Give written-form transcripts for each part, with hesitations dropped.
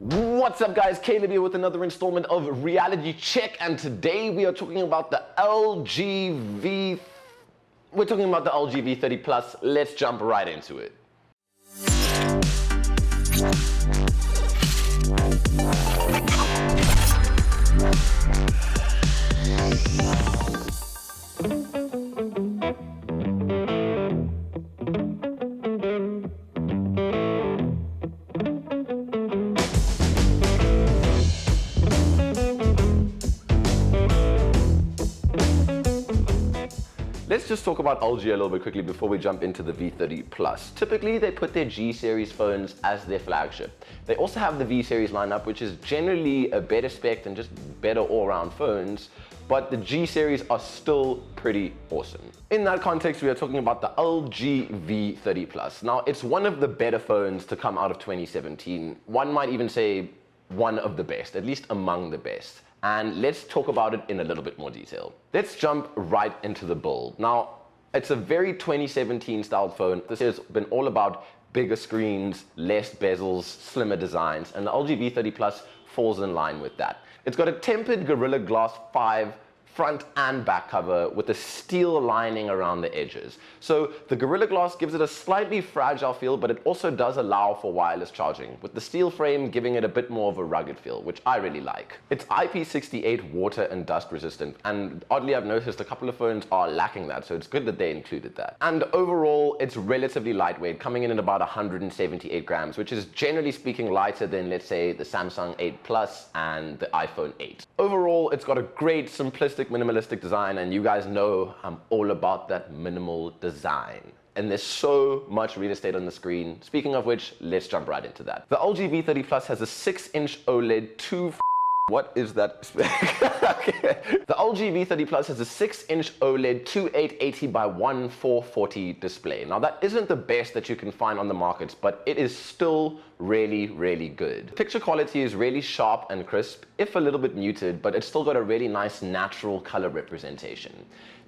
What's up guys, Caleb here with another installment of Reality Check, and today we are talking about the LG V30 Plus. Let's jump right into it. Let's just talk about LG a little bit quickly before we jump into the V30 Plus. Typically, they put their G series phones as their flagship. They also have the V series lineup, which is generally a better spec and just better all-around phones, but the G series are still pretty awesome. In that context, we are talking about the LG V30 Plus. Now, it's one of the better phones to come out of 2017. One might even say one of the best, at least among the best. And let's talk about it in a little bit more detail. Let's jump right into the build. Now, it's a very 2017 styled phone. This has been all about bigger screens, less bezels, slimmer designs, and the LG V30 Plus falls in line with that. It's got a tempered Gorilla Glass 5 front and back cover with a steel lining around the edges. So the Gorilla Glass gives it a slightly fragile feel, but it also does allow for wireless charging, with the steel frame giving it a bit more of a rugged feel, which I really like. It's IP68 water and dust resistant, and oddly I've noticed a couple of phones are lacking that, so it's good that they included that. And overall, it's relatively lightweight, coming in at about 178 grams, which is generally speaking lighter than, let's say, the Samsung 8 Plus and the iPhone 8. Overall, it's got a great simplistic minimalistic design, and you guys know I'm all about that minimal design. And there's so much real estate on the screen. Speaking of which, let's jump right into that. The LG V30 Plus has a 6-inch OLED What is that spec? Okay. The LG V30 Plus has a 6-inch OLED 2880 by 1440 display. Now that isn't the best that you can find on the market, but it is still really, really good. Picture quality is really sharp and crisp, if a little bit muted, but it's still got a really nice natural color representation.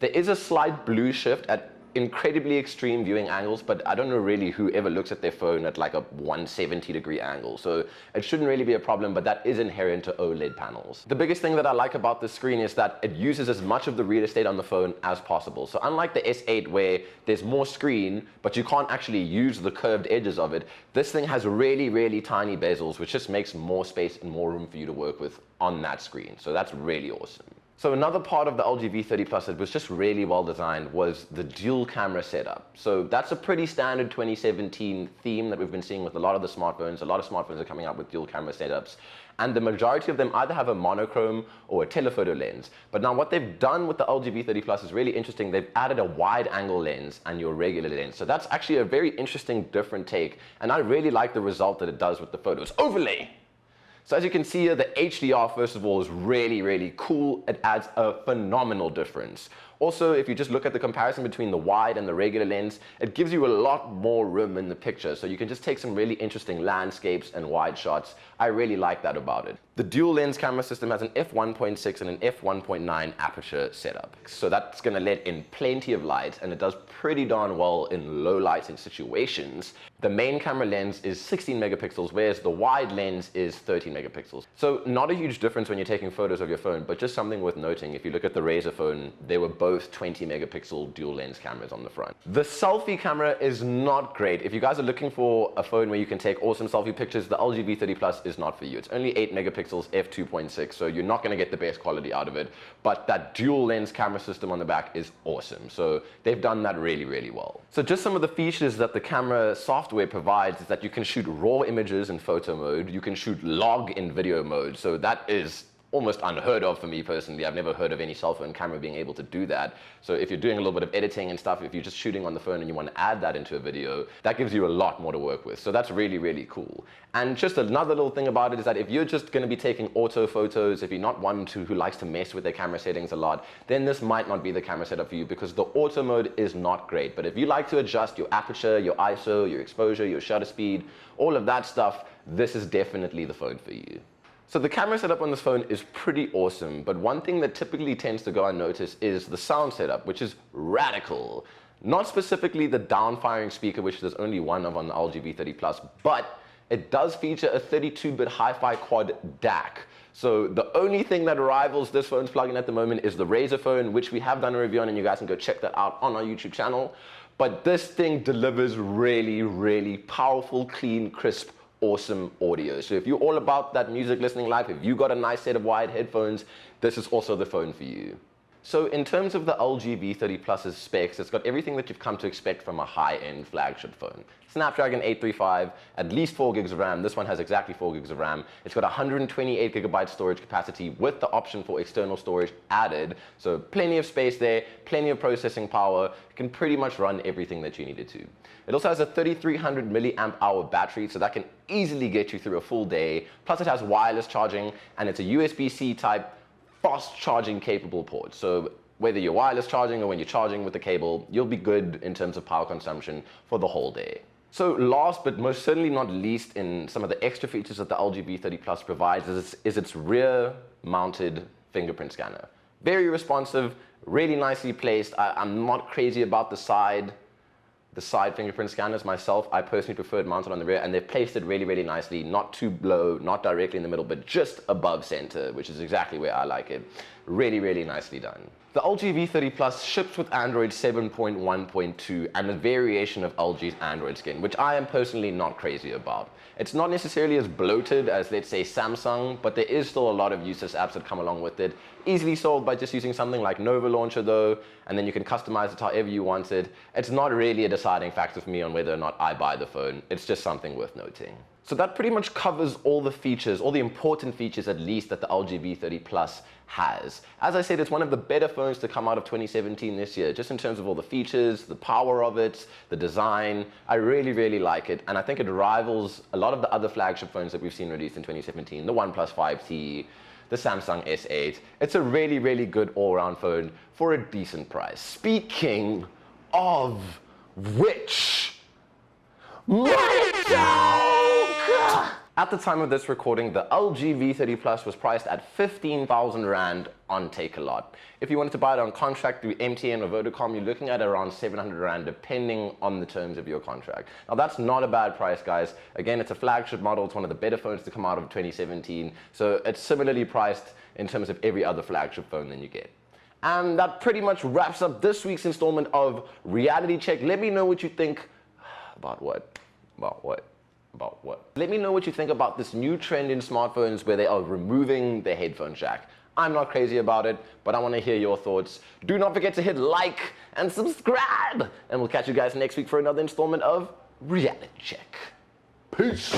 There is a slight blue shift at incredibly extreme viewing angles, but I don't know really who ever looks at their phone at like a 170-degree angle, so it shouldn't really be a problem, but that is inherent to OLED panels. The biggest thing that I like about this screen is that it uses as much of the real estate on the phone as possible. So unlike the S8 where there's more screen, but you can't actually use the curved edges of it, this thing has really, really tiny bezels, which just makes more space and more room for you to work with on that screen. So that's really awesome. So another part of the LG V30 Plus that was just really well designed was the dual camera setup. So that's a pretty standard 2017 theme that we've been seeing with a lot of the smartphones. A lot of smartphones are coming out with dual camera setups, and the majority of them either have a monochrome or a telephoto lens. But now what they've done with the LG V30 Plus is really interesting. They've added a wide angle lens and your regular lens. So that's actually a very interesting different take, and I really like the result that it does with the photos. Overlay! So as you can see here, the HDR, first of all, is really, really cool. It adds a phenomenal difference. Also, if you just look at the comparison between the wide and the regular lens, it gives you a lot more room in the picture, so you can just take some really interesting landscapes and wide shots. I really like that about it. The dual lens camera system has an f1.6 and an f1.9 aperture setup. So that's gonna let in plenty of light, and it does pretty darn well in low lighting situations. The main camera lens is 16 megapixels, whereas the wide lens is 13 megapixels. So not a huge difference when you're taking photos of your phone, but just something worth noting. If you look at the Razr phone, they were both 20 megapixel dual lens cameras on the front. The selfie camera is not great. If you guys are looking for a phone where you can take awesome selfie pictures, the LG V30 Plus is not for you. It's only 8 megapixels f2.6, so you're not going to get the best quality out of it, but that dual lens camera system on the back is awesome. So they've done that really, really well. So just some of the features that the camera software provides is that you can shoot raw images in photo mode, you can shoot log in video mode, so that is almost unheard of for me personally. I've never heard of any cell phone camera being able to do that. So if you're doing a little bit of editing and stuff, if you're just shooting on the phone and you want to add that into a video, that gives you a lot more to work with. So that's really, really cool. And just another little thing about it is that if you're just going to be taking auto photos, if you're not one who likes to mess with their camera settings a lot, then this might not be the camera setup for you, because the auto mode is not great. But if you like to adjust your aperture, your ISO, your exposure, your shutter speed, all of that stuff, this is definitely the phone for you. So the camera setup on this phone is pretty awesome, but one thing that typically tends to go unnoticed is the sound setup, which is radical. Not specifically the down-firing speaker, which there's only one of on the LG V30 Plus, but It does feature a 32-bit hi-fi quad DAC. So the only thing that rivals this phone's plugin at the moment is the Razer phone, which we have done a review on, and you guys can go check that out on our YouTube channel. But this thing delivers really, really powerful, clean, crisp, awesome audio. So if you're all about that music listening life, if you got a nice set of wired headphones, this is also the phone for you. So in terms of the LG V30 Plus's specs, it's got everything that you've come to expect from a high-end flagship phone. Snapdragon 835, at least 4 gigs of RAM. This one has exactly 4 gigs of RAM. It's got 128 gigabyte storage capacity with the option for external storage added. So plenty of space there, plenty of processing power. You can pretty much run everything that you needed to. It also has a 3300 milliamp hour battery, so that can easily get you through a full day. Plus it has wireless charging, and it's a USB-C type fast charging capable port. So whether you're wireless charging or when you're charging with the cable, you'll be good in terms of power consumption for the whole day. So last but most certainly not least in some of the extra features that the LG V30 Plus provides is its rear mounted fingerprint scanner. Very responsive, really nicely placed. I'm not crazy about the side fingerprint scanners myself. I personally prefer it mounted on the rear, and they've placed it really, really nicely, not too low, not directly in the middle, but just above center, which is exactly where I like it. Really, really nicely done. The LG V30 Plus ships with Android 7.1.2 and a variation of LG's Android skin, which I am personally not crazy about. It's not necessarily as bloated as, let's say, Samsung, but there is still a lot of useless apps that come along with it. Easily solved by just using something like Nova Launcher though, and then you can customize it however you want it. It's not really a deciding factor for me on whether or not I buy the phone. It's just something worth noting. So that pretty much covers all the features, all the important features at least, that the LG V30 Plus has. As I said, it's one of the better phones to come out of 2017 this year, just in terms of all the features, the power of it, the design. I really, really like it, and I think it rivals a lot of the other flagship phones that we've seen released in 2017, the OnePlus 5T, the Samsung S8. It's a really, really good all-round phone for a decent price. Speaking of which, at the time of this recording, the LG V30 Plus was priced at 15,000 Rand on Takealot. If you wanted to buy it on contract through MTN or Vodacom, you're looking at around 700 Rand depending on the terms of your contract. Now that's not a bad price, guys. Again, it's a flagship model. It's one of the better phones to come out of 2017. So it's similarly priced in terms of every other flagship phone that you get. And that pretty much wraps up this week's installment of Reality Check. Let me know what you think about what? Let me know what you think about this new trend in smartphones where they are removing the headphone jack. I'm not crazy about it, but I want to hear your thoughts. Do not forget to hit like and subscribe, and we'll catch you guys next week for another installment of Reality Check. Peace.